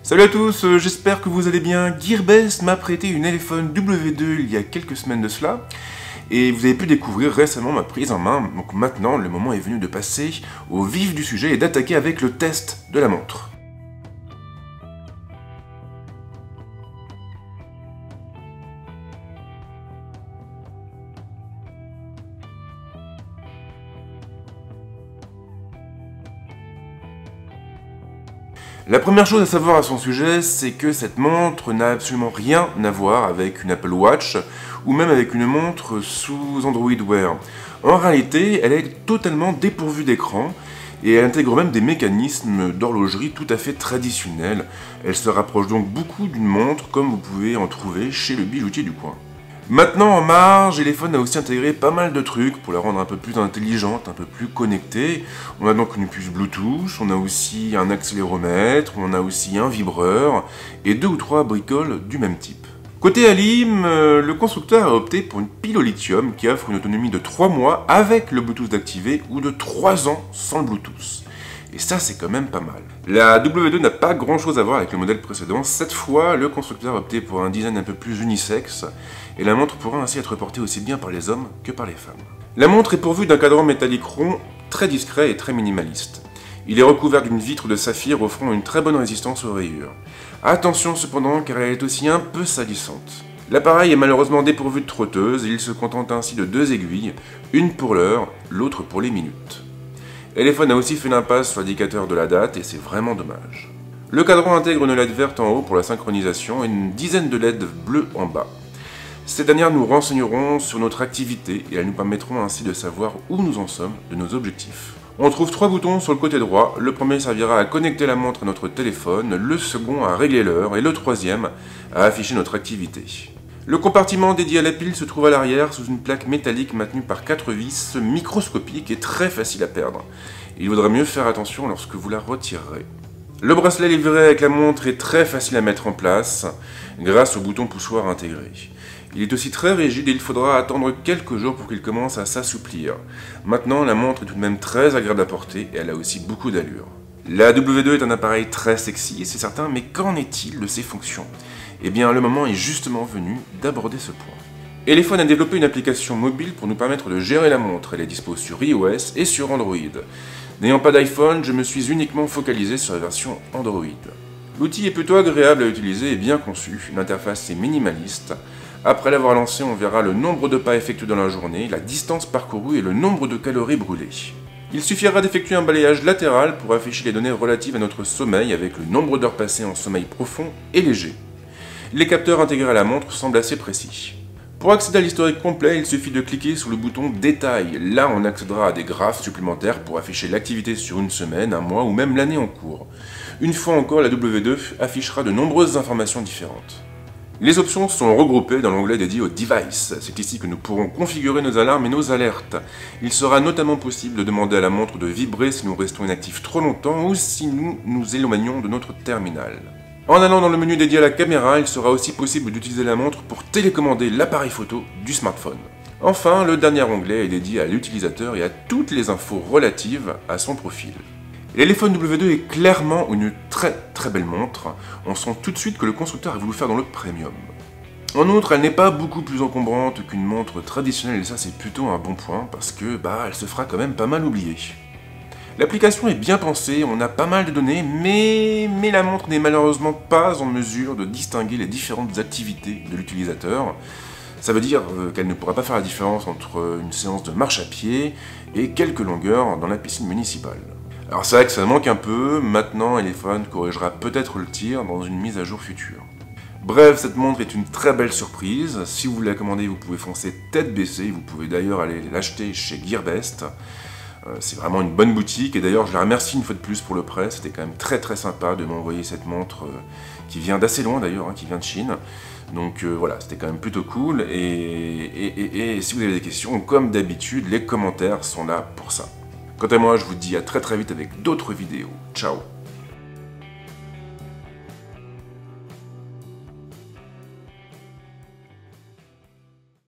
Salut à tous, j'espère que vous allez bien. Gearbest m'a prêté une Elephone W2 il y a quelques semaines de cela, et vous avez pu découvrir récemment ma prise en main, donc maintenant le moment est venu de passer au vif du sujet et d'attaquer avec le test de la montre. La première chose à savoir à son sujet, c'est que cette montre n'a absolument rien à voir avec une Apple Watch ou même avec une montre sous Android Wear. En réalité, elle est totalement dépourvue d'écran et elle intègre même des mécanismes d'horlogerie tout à fait traditionnels. Elle se rapproche donc beaucoup d'une montre comme vous pouvez en trouver chez le bijoutier du coin. Maintenant, en marge, Elephone a aussi intégré pas mal de trucs pour la rendre un peu plus intelligente, un peu plus connectée. On a donc une puce Bluetooth, on a aussi un accéléromètre, on a aussi un vibreur, et 2 ou 3 bricoles du même type. Côté Alim, le constructeur a opté pour une pile au lithium qui offre une autonomie de 3 mois avec le Bluetooth activé ou de 3 ans sans le Bluetooth. Et ça, c'est quand même pas mal. La W2 n'a pas grand chose à voir avec le modèle précédent. Cette fois, le constructeur a opté pour un design un peu plus unisexe, et la montre pourra ainsi être portée aussi bien par les hommes que par les femmes. La montre est pourvue d'un cadran métallique rond, très discret et très minimaliste. Il est recouvert d'une vitre de saphir offrant une très bonne résistance aux rayures. Attention cependant, car elle est aussi un peu salissante. L'appareil est malheureusement dépourvu de trotteuse, et il se contente ainsi de 2 aiguilles, une pour l'heure, l'autre pour les minutes. Elephone a aussi fait l'impasse sur l'indicateur de la date et c'est vraiment dommage. Le cadran intègre une LED verte en haut pour la synchronisation et une dizaine de LED bleues en bas. Ces dernières nous renseigneront sur notre activité et elles nous permettront ainsi de savoir où nous en sommes de nos objectifs. On trouve 3 boutons sur le côté droit, le premier servira à connecter la montre à notre téléphone, le second à régler l'heure et le troisième à afficher notre activité. Le compartiment dédié à la pile se trouve à l'arrière sous une plaque métallique maintenue par 4 vis microscopiques et très facile à perdre. Il vaudra mieux faire attention lorsque vous la retirerez. Le bracelet livré avec la montre est très facile à mettre en place grâce au bouton poussoir intégré. Il est aussi très rigide et il faudra attendre quelques jours pour qu'il commence à s'assouplir. Maintenant, la montre est tout de même très agréable à porter et elle a aussi beaucoup d'allure. La W2 est un appareil très sexy, c'est certain, mais qu'en est-il de ses fonctions ? Eh bien, le moment est justement venu d'aborder ce point. Elephone a développé une application mobile pour nous permettre de gérer la montre. Elle est dispo sur iOS et sur Android. N'ayant pas d'iPhone, je me suis uniquement focalisé sur la version Android. L'outil est plutôt agréable à utiliser et bien conçu. L'interface est minimaliste. Après l'avoir lancé, on verra le nombre de pas effectués dans la journée, la distance parcourue et le nombre de calories brûlées. Il suffira d'effectuer un balayage latéral pour afficher les données relatives à notre sommeil avec le nombre d'heures passées en sommeil profond et léger. Les capteurs intégrés à la montre semblent assez précis. Pour accéder à l'historique complet, il suffit de cliquer sur le bouton Détail. Là, on accédera à des graphes supplémentaires pour afficher l'activité sur une semaine, un mois ou même l'année en cours. Une fois encore, la W2 affichera de nombreuses informations différentes. Les options sont regroupées dans l'onglet dédié aux devices. C'est ici que nous pourrons configurer nos alarmes et nos alertes. Il sera notamment possible de demander à la montre de vibrer si nous restons inactifs trop longtemps ou si nous nous éloignons de notre terminal. En allant dans le menu dédié à la caméra, il sera aussi possible d'utiliser la montre pour télécommander l'appareil photo du smartphone. Enfin, le dernier onglet est dédié à l'utilisateur et à toutes les infos relatives à son profil. L'Elephone W2 est clairement une très belle montre. On sent tout de suite que le constructeur a voulu faire dans le premium. En outre, elle n'est pas beaucoup plus encombrante qu'une montre traditionnelle et ça c'est plutôt un bon point parce que elle se fera quand même pas mal oublier. L'application est bien pensée, on a pas mal de données, mais la montre n'est malheureusement pas en mesure de distinguer les différentes activités de l'utilisateur. Ça veut dire qu'elle ne pourra pas faire la différence entre une séance de marche à pied et quelques longueurs dans la piscine municipale. Alors c'est vrai que ça manque un peu, maintenant Elephone corrigera peut-être le tir dans une mise à jour future. Bref, cette montre est une très belle surprise, si vous voulez la commander vous pouvez foncer tête baissée, vous pouvez d'ailleurs aller l'acheter chez Gearbest. C'est vraiment une bonne boutique et d'ailleurs je la remercie une fois de plus pour le prêt, c'était quand même très sympa de m'envoyer cette montre qui vient d'assez loin d'ailleurs, qui vient de Chine. Donc voilà, c'était quand même plutôt cool et si vous avez des questions, comme d'habitude, les commentaires sont là pour ça. Quant à moi, je vous dis à très vite avec d'autres vidéos. Ciao!